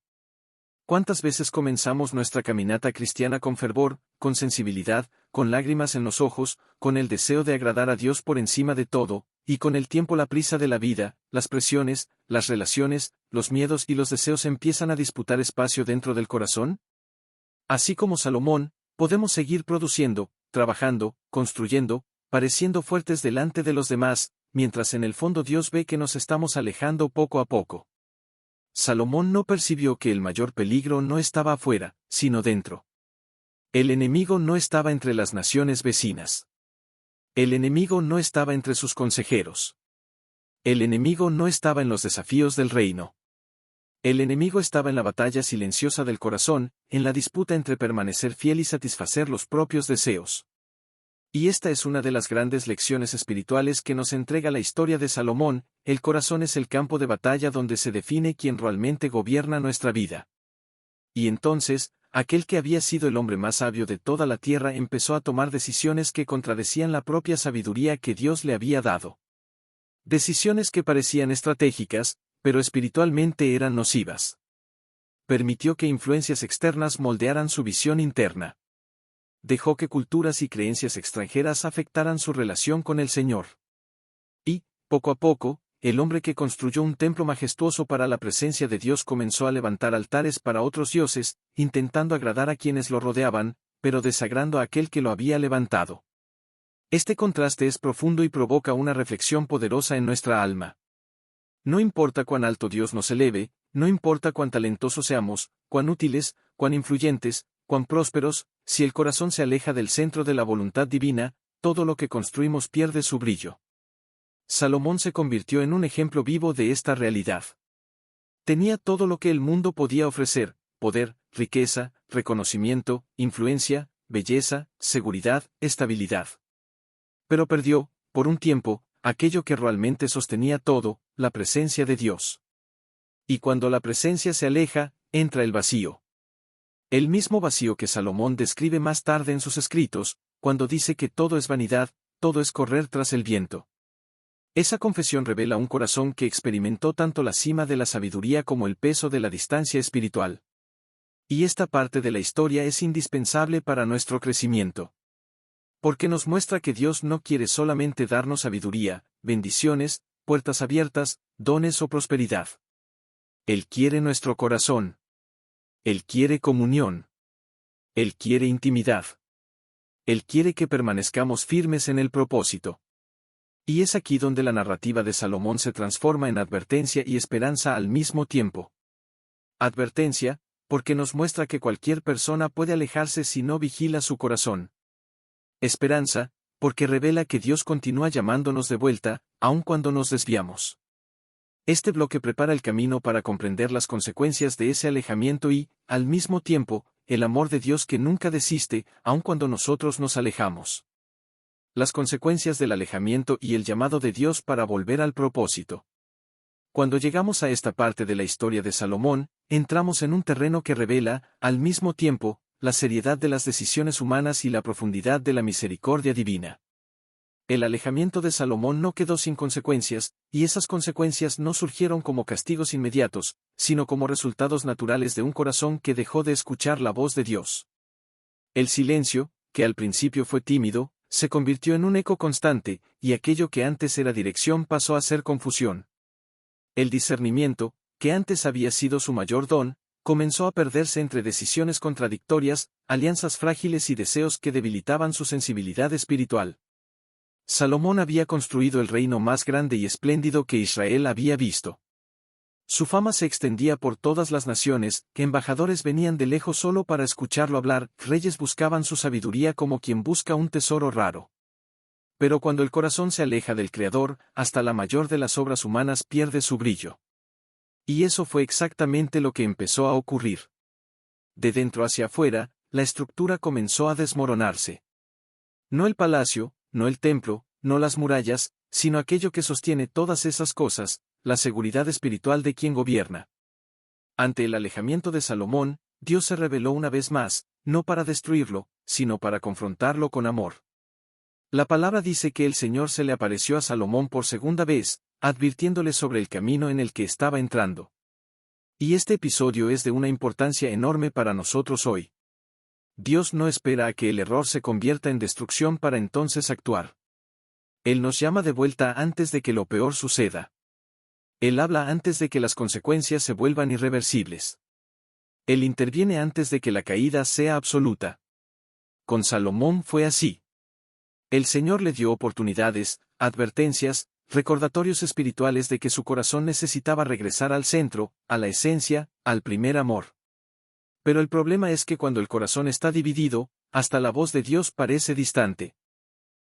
S1: ¿Cuántas veces comenzamos nuestra caminata cristiana con fervor, con sensibilidad, con lágrimas en los ojos, con el deseo de agradar a Dios por encima de todo, y con el tiempo la prisa de la vida, las presiones, las relaciones, los miedos y los deseos empiezan a disputar espacio dentro del corazón? Así como Salomón, podemos seguir produciendo, trabajando, construyendo, pareciendo fuertes delante de los demás, mientras en el fondo Dios ve que nos estamos alejando poco a poco. Salomón no percibió que el mayor peligro no estaba afuera, sino dentro. El enemigo no estaba entre las naciones vecinas. El enemigo no estaba entre sus consejeros. El enemigo no estaba en los desafíos del reino. El enemigo estaba en la batalla silenciosa del corazón, en la disputa entre permanecer fiel y satisfacer los propios deseos. Y esta es una de las grandes lecciones espirituales que nos entrega la historia de Salomón: el corazón es el campo de batalla donde se define quién realmente gobierna nuestra vida. Y entonces, aquel que había sido el hombre más sabio de toda la tierra empezó a tomar decisiones que contradecían la propia sabiduría que Dios le había dado. Decisiones que parecían estratégicas, pero espiritualmente eran nocivas. Permitió que influencias externas moldearan su visión interna. Dejó que culturas y creencias extranjeras afectaran su relación con el Señor. Y, poco a poco, el hombre que construyó un templo majestuoso para la presencia de Dios comenzó a levantar altares para otros dioses, intentando agradar a quienes lo rodeaban, pero desagrando a aquel que lo había levantado. Este contraste es profundo y provoca una reflexión poderosa en nuestra alma. No importa cuán alto Dios nos eleve, no importa cuán talentosos seamos, cuán útiles, cuán influyentes, cuán prósperos, si el corazón se aleja del centro de la voluntad divina, todo lo que construimos pierde su brillo. Salomón se convirtió en un ejemplo vivo de esta realidad. Tenía todo lo que el mundo podía ofrecer: poder, riqueza, reconocimiento, influencia, belleza, seguridad, estabilidad. Pero perdió, por un tiempo, aquello que realmente sostenía todo: la presencia de Dios. Y cuando la presencia se aleja, entra el vacío. El mismo vacío que Salomón describe más tarde en sus escritos, cuando dice que todo es vanidad, todo es correr tras el viento. Esa confesión revela un corazón que experimentó tanto la cima de la sabiduría como el peso de la distancia espiritual. Y esta parte de la historia es indispensable para nuestro crecimiento. Porque nos muestra que Dios no quiere solamente darnos sabiduría, bendiciones, puertas abiertas, dones o prosperidad. Él quiere nuestro corazón. Él quiere comunión. Él quiere intimidad. Él quiere que permanezcamos firmes en el propósito. Y es aquí donde la narrativa de Salomón se transforma en advertencia y esperanza al mismo tiempo. Advertencia, porque nos muestra que cualquier persona puede alejarse si no vigila su corazón. Esperanza, porque revela que Dios continúa llamándonos de vuelta, aun cuando nos desviamos. Este bloque prepara el camino para comprender las consecuencias de ese alejamiento y, al mismo tiempo, el amor de Dios que nunca desiste, aun cuando nosotros nos alejamos. Las consecuencias del alejamiento y el llamado de Dios para volver al propósito. Cuando llegamos a esta parte de la historia de Salomón, entramos en un terreno que revela, al mismo tiempo, la seriedad de las decisiones humanas y la profundidad de la misericordia divina. El alejamiento de Salomón no quedó sin consecuencias, y esas consecuencias no surgieron como castigos inmediatos, sino como resultados naturales de un corazón que dejó de escuchar la voz de Dios. El silencio, que al principio fue tímido, se convirtió en un eco constante, y aquello que antes era dirección pasó a ser confusión. El discernimiento, que antes había sido su mayor don, comenzó a perderse entre decisiones contradictorias, alianzas frágiles y deseos que debilitaban su sensibilidad espiritual. Salomón había construido el reino más grande y espléndido que Israel había visto. Su fama se extendía por todas las naciones, que embajadores venían de lejos solo para escucharlo hablar, reyes buscaban su sabiduría como quien busca un tesoro raro. Pero cuando el corazón se aleja del Creador, hasta la mayor de las obras humanas pierde su brillo. Y eso fue exactamente lo que empezó a ocurrir. De dentro hacia afuera, la estructura comenzó a desmoronarse. No el palacio, no el templo, no las murallas, sino aquello que sostiene todas esas cosas, la seguridad espiritual de quien gobierna. Ante el alejamiento de Salomón, Dios se reveló una vez más, no para destruirlo, sino para confrontarlo con amor. La palabra dice que el Señor se le apareció a Salomón por segunda vez, advirtiéndole sobre el camino en el que estaba entrando. Y este episodio es de una importancia enorme para nosotros hoy. Dios no espera a que el error se convierta en destrucción para entonces actuar. Él nos llama de vuelta antes de que lo peor suceda. Él habla antes de que las consecuencias se vuelvan irreversibles. Él interviene antes de que la caída sea absoluta. Con Salomón fue así. El Señor le dio oportunidades, advertencias, recordatorios espirituales de que su corazón necesitaba regresar al centro, a la esencia, al primer amor. Pero el problema es que cuando el corazón está dividido, hasta la voz de Dios parece distante.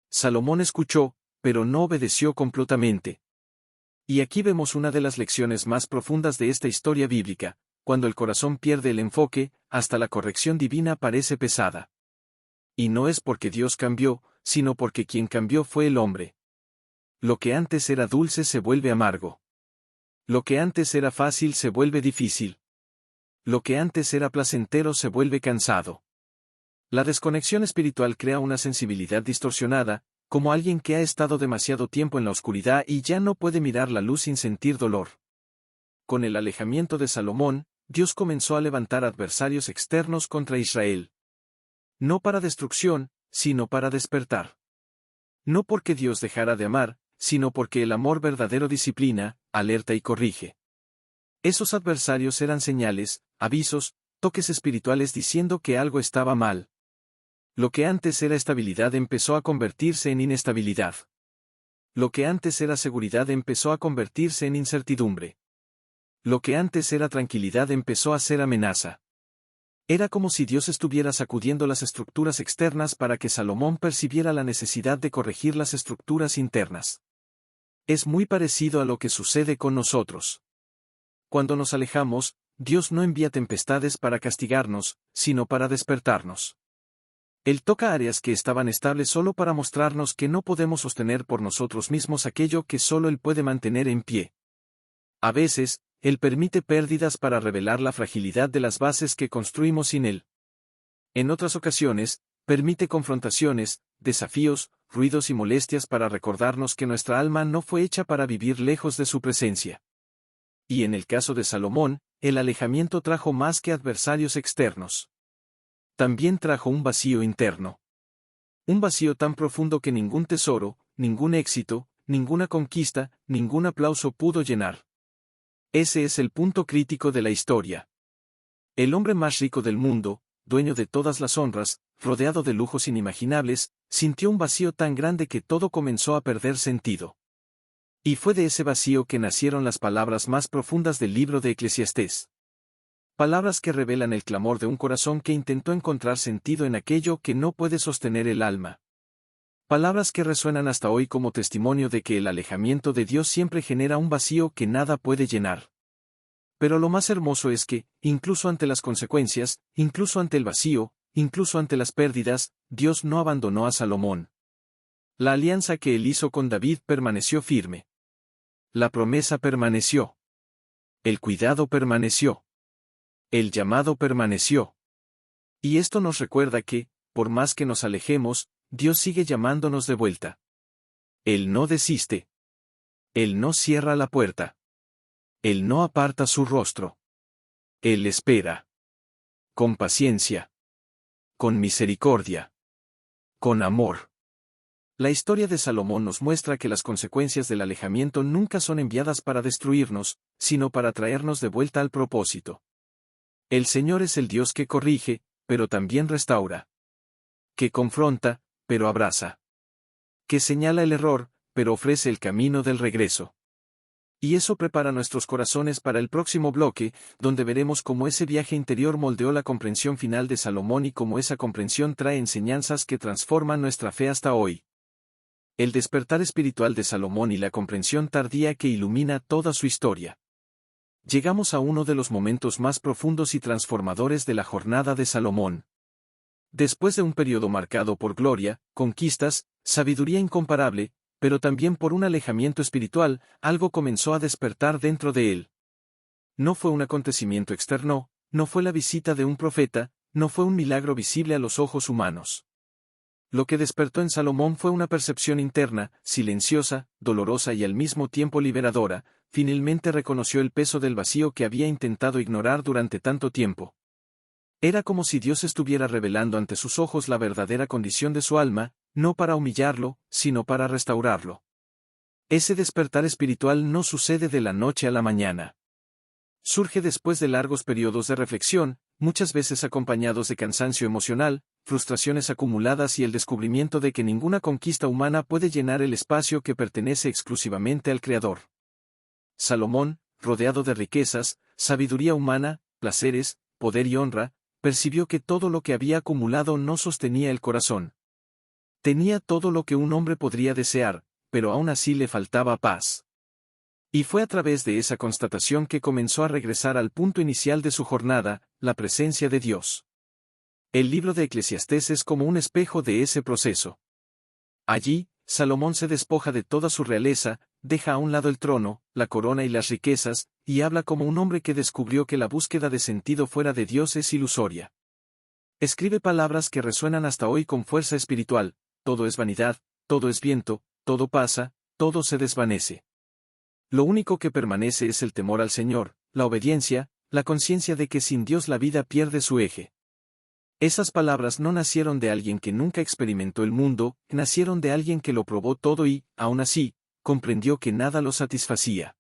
S1: Salomón escuchó, pero no obedeció completamente. Y aquí vemos una de las lecciones más profundas de esta historia bíblica: cuando el corazón pierde el enfoque, hasta la corrección divina parece pesada. Y no es porque Dios cambió, sino porque quien cambió fue el hombre. Lo que antes era dulce se vuelve amargo. Lo que antes era fácil se vuelve difícil. Lo que antes era placentero se vuelve cansado. La desconexión espiritual crea una sensibilidad distorsionada, como alguien que ha estado demasiado tiempo en la oscuridad y ya no puede mirar la luz sin sentir dolor. Con el alejamiento de Salomón, Dios comenzó a levantar adversarios externos contra Israel. No para destrucción, sino para despertar. No porque Dios dejara de amar, sino porque el amor verdadero disciplina, alerta y corrige. Esos adversarios eran señales, avisos, toques espirituales diciendo que algo estaba mal. Lo que antes era estabilidad empezó a convertirse en inestabilidad. Lo que antes era seguridad empezó a convertirse en incertidumbre. Lo que antes era tranquilidad empezó a ser amenaza. Era como si Dios estuviera sacudiendo las estructuras externas para que Salomón percibiera la necesidad de corregir las estructuras internas. Es muy parecido a lo que sucede con nosotros. Cuando nos alejamos, Dios no envía tempestades para castigarnos, sino para despertarnos. Él toca áreas que estaban estables solo para mostrarnos que no podemos sostener por nosotros mismos aquello que solo Él puede mantener en pie. A veces, Él permite pérdidas para revelar la fragilidad de las bases que construimos sin Él. En otras ocasiones, permite confrontaciones, desafíos, ruidos y molestias para recordarnos que nuestra alma no fue hecha para vivir lejos de su presencia. Y en el caso de Salomón, el alejamiento trajo más que adversarios externos. También trajo un vacío interno. Un vacío tan profundo que ningún tesoro, ningún éxito, ninguna conquista, ningún aplauso pudo llenar. Ese es el punto crítico de la historia. El hombre más rico del mundo, dueño de todas las honras, rodeado de lujos inimaginables, sintió un vacío tan grande que todo comenzó a perder sentido. Y fue de ese vacío que nacieron las palabras más profundas del libro de Eclesiastés. Palabras que revelan el clamor de un corazón que intentó encontrar sentido en aquello que no puede sostener el alma. Palabras que resuenan hasta hoy como testimonio de que el alejamiento de Dios siempre genera un vacío que nada puede llenar. Pero lo más hermoso es que, incluso ante las consecuencias, incluso ante el vacío, incluso ante las pérdidas, Dios no abandonó a Salomón. La alianza que él hizo con David permaneció firme. La promesa permaneció. El cuidado permaneció. El llamado permaneció. Y esto nos recuerda que, por más que nos alejemos, Dios sigue llamándonos de vuelta. Él no desiste. Él no cierra la puerta. Él no aparta su rostro. Él espera. Con paciencia. Con misericordia. Con amor. La historia de Salomón nos muestra que las consecuencias del alejamiento nunca son enviadas para destruirnos, sino para traernos de vuelta al propósito. El Señor es el Dios que corrige, pero también restaura. Que confronta, pero abraza. Que señala el error, pero ofrece el camino del regreso. Y eso prepara nuestros corazones para el próximo bloque, donde veremos cómo ese viaje interior moldeó la comprensión final de Salomón y cómo esa comprensión trae enseñanzas que transforman nuestra fe hasta hoy. El despertar espiritual de Salomón y la comprensión tardía que ilumina toda su historia. Llegamos a uno de los momentos más profundos y transformadores de la jornada de Salomón. Después de un periodo marcado por gloria, conquistas, sabiduría incomparable, pero también por un alejamiento espiritual, algo comenzó a despertar dentro de él. No fue un acontecimiento externo, no fue la visita de un profeta, no fue un milagro visible a los ojos humanos. Lo que despertó en Salomón fue una percepción interna, silenciosa, dolorosa y al mismo tiempo liberadora. Finalmente reconoció el peso del vacío que había intentado ignorar durante tanto tiempo. Era como si Dios estuviera revelando ante sus ojos la verdadera condición de su alma, no para humillarlo, sino para restaurarlo. Ese despertar espiritual no sucede de la noche a la mañana. Surge después de largos periodos de reflexión, muchas veces acompañados de cansancio emocional, frustraciones acumuladas y el descubrimiento de que ninguna conquista humana puede llenar el espacio que pertenece exclusivamente al Creador. Salomón, rodeado de riquezas, sabiduría humana, placeres, poder y honra, percibió que todo lo que había acumulado no sostenía el corazón. Tenía todo lo que un hombre podría desear, pero aún así le faltaba paz. Y fue a través de esa constatación que comenzó a regresar al punto inicial de su jornada, la presencia de Dios. El libro de Eclesiastés es como un espejo de ese proceso. Allí, Salomón se despoja de toda su realeza, deja a un lado el trono, la corona y las riquezas, y habla como un hombre que descubrió que la búsqueda de sentido fuera de Dios es ilusoria. Escribe palabras que resuenan hasta hoy con fuerza espiritual: todo es vanidad, todo es viento, todo pasa, todo se desvanece. Lo único que permanece es el temor al Señor, la obediencia, la conciencia de que sin Dios la vida pierde su eje. Esas palabras no nacieron de alguien que nunca experimentó el mundo, nacieron de alguien que lo probó todo y, aún así, comprendió que nada lo satisfacía.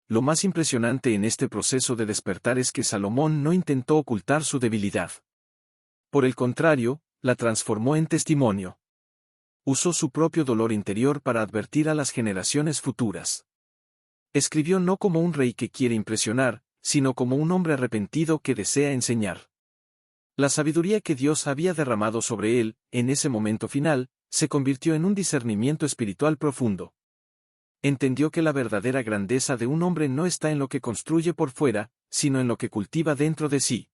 S1: Lo más impresionante en este proceso de despertar es que Salomón no intentó ocultar su debilidad. Por el contrario, la transformó en testimonio. Usó su propio dolor interior para advertir a las generaciones futuras. Escribió no como un rey que quiere impresionar, sino como un hombre arrepentido que desea enseñar. La sabiduría que Dios había derramado sobre él, en ese momento final, se convirtió en un discernimiento espiritual profundo. Entendió que la verdadera grandeza de un hombre no está en lo que construye por fuera, sino en lo que cultiva dentro de sí.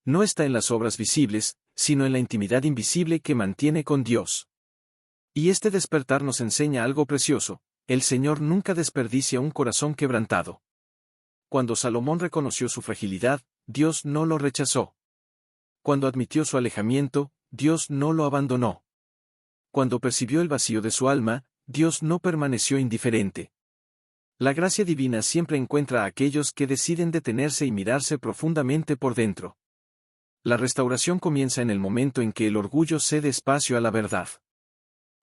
S1: No está en las obras visibles, sino en la intimidad invisible que mantiene con Dios. Y este despertar nos enseña algo precioso: el Señor nunca desperdicia un corazón quebrantado. Cuando Salomón reconoció su fragilidad, Dios no lo rechazó. Cuando admitió su alejamiento, Dios no lo abandonó. Cuando percibió el vacío de su alma, Dios no permaneció indiferente. La gracia divina siempre encuentra a aquellos que deciden detenerse y mirarse profundamente por dentro. La restauración comienza en el momento en que el orgullo cede espacio a la verdad.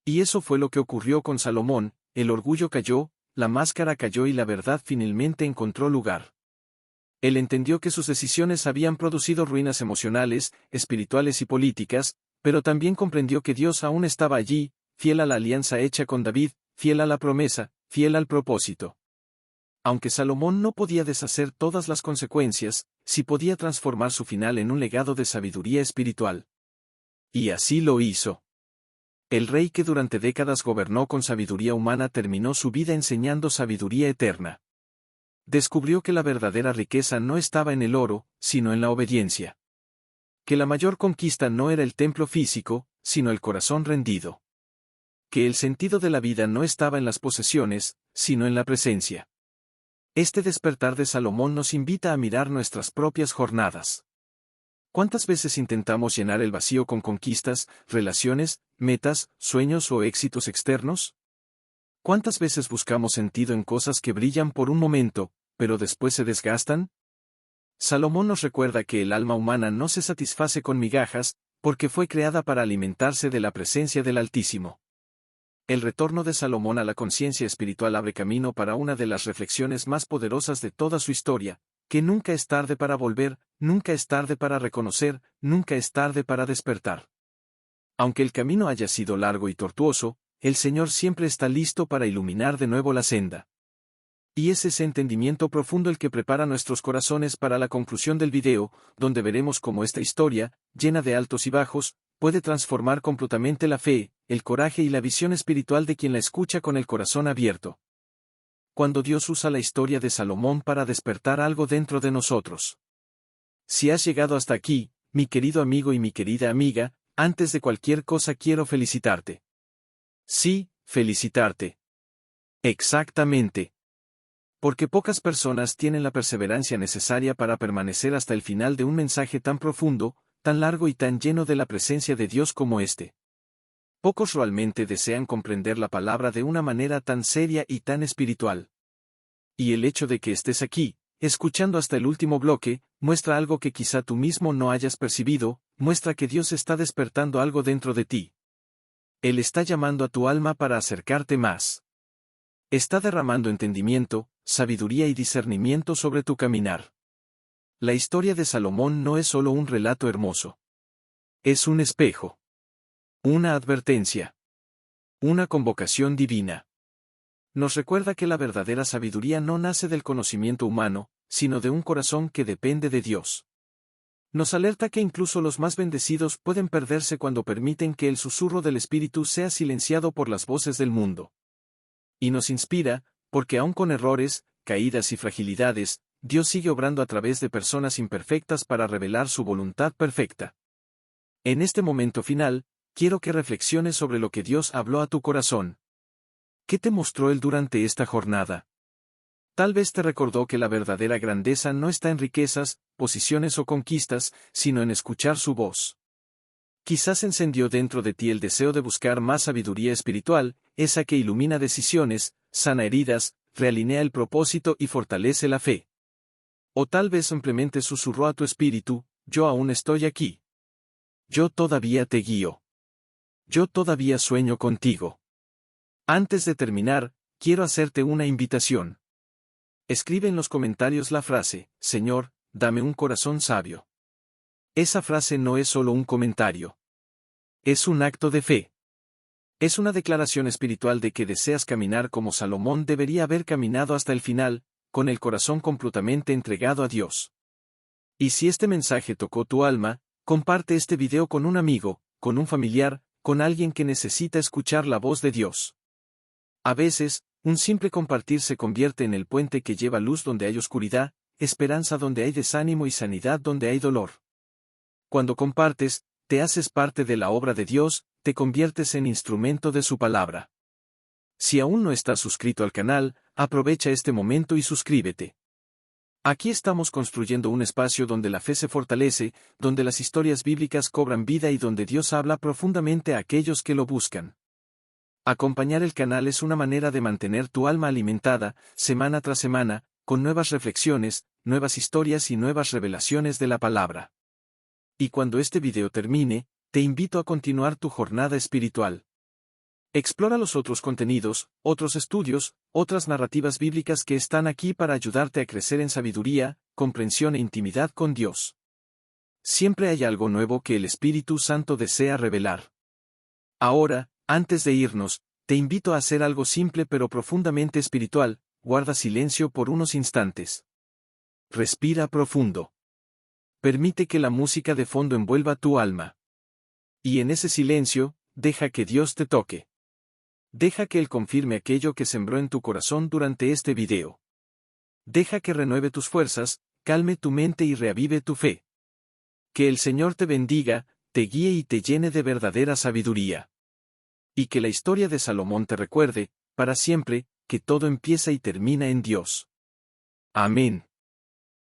S1: Y eso fue lo que ocurrió con Salomón: el orgullo cayó, la máscara cayó y la verdad finalmente encontró lugar. Él entendió que sus decisiones habían producido ruinas emocionales, espirituales y políticas, pero también comprendió que Dios aún estaba allí, fiel a la alianza hecha con David, fiel a la promesa, fiel al propósito. Aunque Salomón no podía deshacer todas las consecuencias, sí podía transformar su final en un legado de sabiduría espiritual. Y así lo hizo. El rey que durante décadas gobernó con sabiduría humana terminó su vida enseñando sabiduría eterna. Descubrió que la verdadera riqueza no estaba en el oro, sino en la obediencia. Que la mayor conquista no era el templo físico, sino el corazón rendido. Que el sentido de la vida no estaba en las posesiones, sino en la presencia. Este despertar de Salomón nos invita a mirar nuestras propias jornadas. ¿Cuántas veces intentamos llenar el vacío con conquistas, relaciones, metas, sueños o éxitos externos? ¿Cuántas veces buscamos sentido en cosas que brillan por un momento, pero después se desgastan? Salomón nos recuerda que el alma humana no se satisface con migajas, porque fue creada para alimentarse de la presencia del Altísimo. El retorno de Salomón a la conciencia espiritual abre camino para una de las reflexiones más poderosas de toda su historia: que nunca es tarde para volver, nunca es tarde para reconocer, nunca es tarde para despertar. Aunque el camino haya sido largo y tortuoso, el Señor siempre está listo para iluminar de nuevo la senda. Y es ese entendimiento profundo el que prepara nuestros corazones para la conclusión del video, donde veremos cómo esta historia, llena de altos y bajos, puede transformar completamente la fe, el coraje y la visión espiritual de quien la escucha con el corazón abierto. Cuando Dios usa la historia de Salomón para despertar algo dentro de nosotros. Si has llegado hasta aquí, mi querido amigo y mi querida amiga, antes de cualquier cosa quiero felicitarte. Sí, felicitarte. Exactamente. Porque pocas personas tienen la perseverancia necesaria para permanecer hasta el final de un mensaje tan profundo, tan largo y tan lleno de la presencia de Dios como este. Pocos realmente desean comprender la palabra de una manera tan seria y tan espiritual. Y el hecho de que estés aquí, escuchando hasta el último bloque, muestra algo que quizá tú mismo no hayas percibido, muestra que Dios está despertando algo dentro de ti. Él está llamando a tu alma para acercarte más. Está derramando entendimiento, sabiduría y discernimiento sobre tu caminar. La historia de Salomón no es solo un relato hermoso. Es un espejo. Una advertencia. Una convocación divina. Nos recuerda que la verdadera sabiduría no nace del conocimiento humano, sino de un corazón que depende de Dios. Nos alerta que incluso los más bendecidos pueden perderse cuando permiten que el susurro del Espíritu sea silenciado por las voces del mundo. Y nos inspira, porque aun con errores, caídas y fragilidades, Dios sigue obrando a través de personas imperfectas para revelar su voluntad perfecta. En este momento final, quiero que reflexiones sobre lo que Dios habló a tu corazón. ¿Qué te mostró Él durante esta jornada? Tal vez te recordó que la verdadera grandeza no está en riquezas, posiciones o conquistas, sino en escuchar su voz. Quizás encendió dentro de ti el deseo de buscar más sabiduría espiritual, esa que ilumina decisiones, sana heridas, realinea el propósito y fortalece la fe. O tal vez simplemente susurró a tu espíritu: yo aún estoy aquí. Yo todavía te guío. Yo todavía sueño contigo. Antes de terminar, quiero hacerte una invitación. Escribe en los comentarios la frase: Señor, dame un corazón sabio. Esa frase no es solo un comentario. Es un acto de fe. Es una declaración espiritual de que deseas caminar como Salomón debería haber caminado hasta el final, con el corazón completamente entregado a Dios. Y si este mensaje tocó tu alma, comparte este video con un amigo, con un familiar, con alguien que necesita escuchar la voz de Dios. A veces, un simple compartir se convierte en el puente que lleva luz donde hay oscuridad, esperanza donde hay desánimo y sanidad donde hay dolor. Cuando compartes, te haces parte de la obra de Dios, te conviertes en instrumento de su palabra. Si aún no estás suscrito al canal, aprovecha este momento y suscríbete. Aquí estamos construyendo un espacio donde la fe se fortalece, donde las historias bíblicas cobran vida y donde Dios habla profundamente a aquellos que lo buscan. Acompañar el canal es una manera de mantener tu alma alimentada, semana tras semana, con nuevas reflexiones, nuevas historias y nuevas revelaciones de la palabra. Y cuando este video termine, te invito a continuar tu jornada espiritual. Explora los otros contenidos, otros estudios, otras narrativas bíblicas que están aquí para ayudarte a crecer en sabiduría, comprensión e intimidad con Dios. Siempre hay algo nuevo que el Espíritu Santo desea revelar. Ahora, antes de irnos, te invito a hacer algo simple pero profundamente espiritual. Guarda silencio por unos instantes. Respira profundo. Permite que la música de fondo envuelva tu alma. Y en ese silencio, deja que Dios te toque. Deja que Él confirme aquello que sembró en tu corazón durante este video. Deja que renueve tus fuerzas, calme tu mente y reavive tu fe. Que el Señor te bendiga, te guíe y te llene de verdadera sabiduría. Y que la historia de Salomón te recuerde, para siempre, que todo empieza y termina en Dios. Amén.